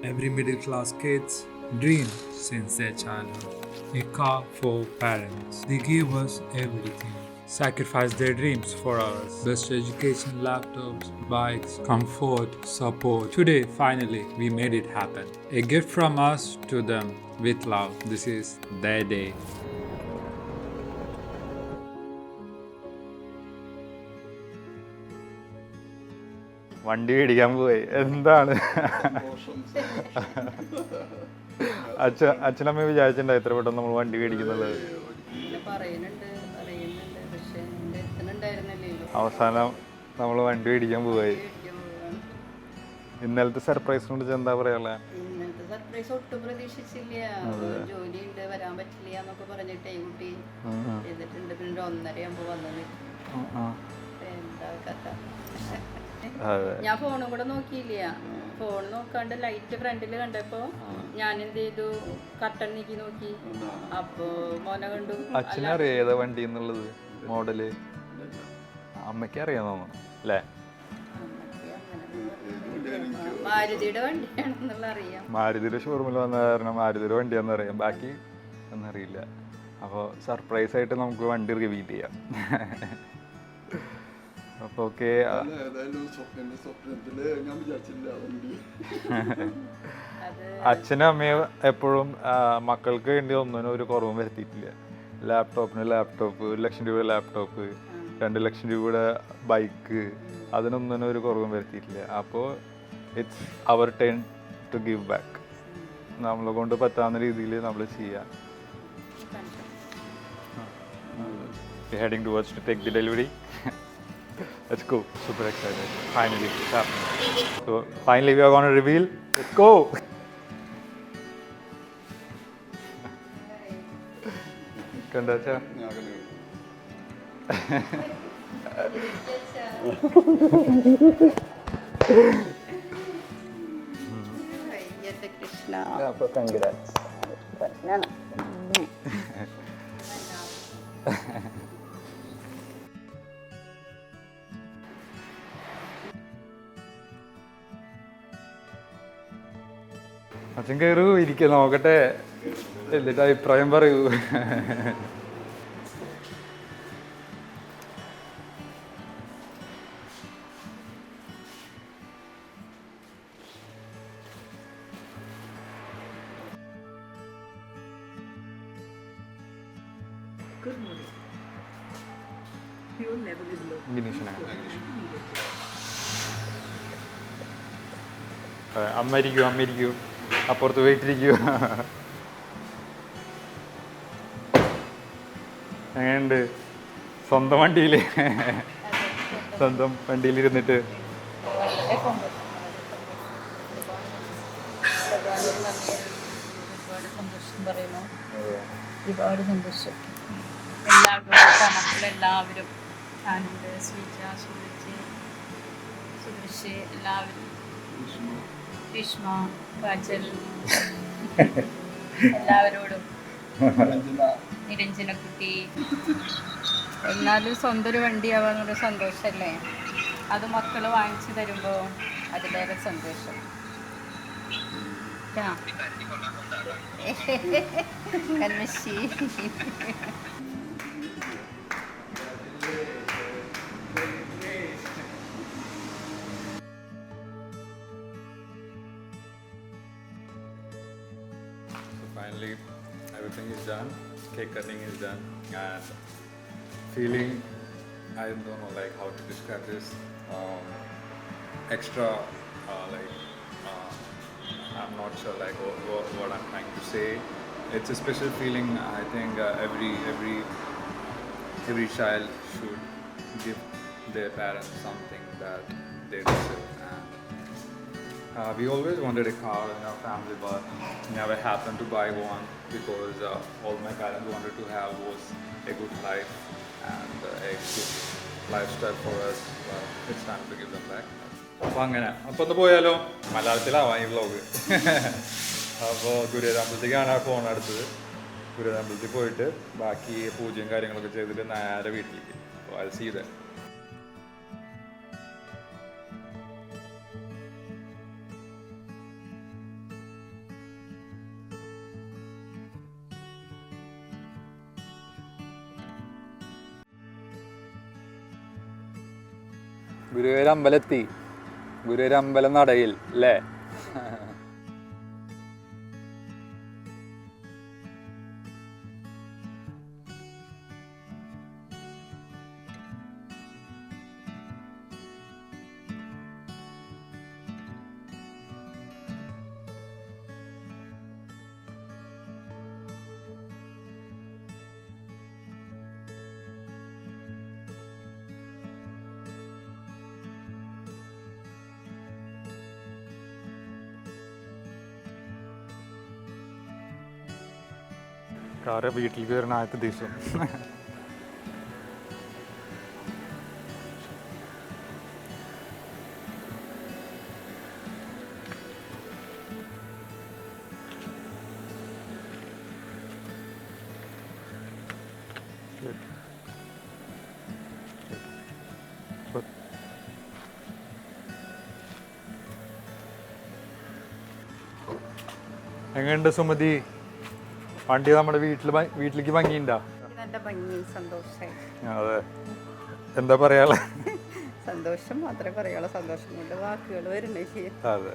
Every middle class kid's dream since their childhood. A car for parents. They gave us everything. Sacrificed their dreams for us. Best education, laptops, bikes, comfort, support. Today, finally, we made it happen. A gift from us to them with love. This is their day. വണ്ടി മേടിക്കാൻ പോയി. എന്താണ് അച്ഛനമ്മ വിചാരിച്ചിട്ടുണ്ടോ എത്ര പെട്ടെന്ന് നമ്മൾ വണ്ടി മേടിക്കുന്നുള്ളത്? അവസാനം നമ്മൾ വണ്ടി മേടിക്കാൻ പോയി. ഇന്നലത്തെ സർപ്രൈസ് കൊണ്ട് എന്താ പറയാ? സർപ്രൈസ് ഒട്ടും പ്രതീക്ഷിച്ചില്ല. ജോലിയുണ്ട്, വരാൻ പറ്റില്ല എന്നൊക്കെ പറഞ്ഞിട്ടേ കുട്ടി ചെയ്തിട്ടുണ്ട്. പിന്നെ 1:30 ആകുമ്പോ വന്നത്. എന്താ കഥ? ഞാൻ ഫോണും കൂടെ നോക്കിയില്ല. ഫോൺ നോക്കാണ്ട് ലൈറ്റ് ഫ്രണ്ടിൽ കണ്ടപ്പോ ഞാൻ എന്ത് ചെയ്തു, കട്ടൺ നീക്കി നോക്കി. അപ്പോ മോനെ കണ്ടു. അച്ഛനറിയാം ഏതാ വണ്ടി എന്നുള്ളത്, മോഡല്? അമ്മയ്ക്ക് അറിയാമോ അല്ലേ? മാരുതിയുടെ വണ്ടിയാണെന്നുള്ള അറിയാം. മാരുതിയുടെ ഷോറൂമിൽ വന്ന കാരണം മാരുതിയുടെ വണ്ടിയാണെന്ന് അറിയാം, ബാക്കി ഒന്നറിയില്ല. അപ്പോൾ സർപ്രൈസ് ആയിട്ട് നമുക്ക് വണ്ടി റിവീൽ ചെയ്യാം. അപ്പോൾ ഓക്കെ, അച്ഛനും അമ്മയും എപ്പോഴും മക്കൾക്ക് വേണ്ടി ഒന്നിനും ഒരു കുറവും വരുത്തിയിട്ടില്ല. ലാപ്ടോപ്പിന് ലാപ്ടോപ്പ്, 1,00,000 രൂപയുടെ ലാപ്ടോപ്പ്, 2,00,000 രൂപയുടെ ബൈക്ക്, അതിനൊന്നിനും ഒരു കുറവും വരുത്തിയിട്ടില്ല. അപ്പോൾ it's our turn to give back. നമ്മളെ കൊണ്ട് പറ്റാവുന്ന രീതിയിൽ നമ്മൾ ചെയ്യാം. Heading towards to take the delivery. Let's go. Super excited. Finally, it's happening. So finally we are going to reveal. Let's go. കണ്ടാച്ചാ Krishna. അപ്പോൾ കൺഗ്രാറ്റ്സ്. അച്ഛൻ കയറൂ, ഇരിക്കുക, നോക്കട്ടെ, എന്നിട്ട് അഭിപ്രായം പറയൂ. Good morning. Fuel level is low. അമ്മ ഇരിക്കൂ, അമ്മ ഇരിക്കൂ, അപ്പുറത്ത് പോയിട്ടിരിക്കൂ. എങ്ങനെയുണ്ട് സ്വന്തം വണ്ടിയിൽ? സ്വന്തം വണ്ടിയിലിരുന്നിട്ട് ഒരുപാട് സന്തോഷം. എല്ലാവരും ആനന്ദ്, ശ്രീജ, സുദൃശ്, എല്ലാവരും, ഗ്രീഷ്മ, കാജൽ, എല്ലാവരോടും, നിരഞ്ജനക്കുട്ടി. എന്നാലും സ്വന്തം ഒരു വണ്ടിയാവാന്നൊരു സന്തോഷമല്ലേ? അത് മക്കൾ വാങ്ങിച്ചു തരുമ്പോൾ അതിലേറെ സന്തോഷം. കന്മശി. Finally, everything is done. Cake cutting is done, and feeling, I don't know like how to describe this. Extra, like I'm not sure like what I'm trying to say. It's a special feeling. I think every child should give their parents something that they deserve. We always wanted a car in our family, but never happened to buy one because all my parents wanted to have was a good life and a good lifestyle for us. But it's time to give them back. അപ്പോൾ അങ്ങനെ, അപ്പോൾ ഒന്ന് പോയാലോ? മലയാളത്തിലാവാം ഈ vlog. അപ്പോൾ ഗുരുവായൂരമ്പലത്തേക്കാണ് ആ phone എടുത്തത്. ഗുരുവായൂരമ്പലത്തിൽ പോയിട്ട് ബാക്കി പൂജയും കാര്യങ്ങളൊക്കെ ചെയ്തിട്ട് നേരെ വീട്ടിലേക്ക്. അപ്പോൾ I'll see you there. Guruvayur അമ്പലത്തി, Guruvayur അമ്പലം നടയിൽ അല്ലേ? കാറ് വീട്ടിലേക്ക് വരുന്ന ആദ്യത്തെ ദിവസം. എങ്ങനെയുണ്ട് സുമതി, വണ്ടി നമ്മുടെ വീട്ടിലേക്ക് ഭംഗിയുണ്ടോ? നല്ല ഭംഗി, സന്തോഷമായി. അതെ, എന്താ പറയാ, സന്തോഷം മാത്രമേ പറയാളൂ. സന്തോഷം കൊണ്ട് വാക്കുകൾ വരുന്നേ. അതെ.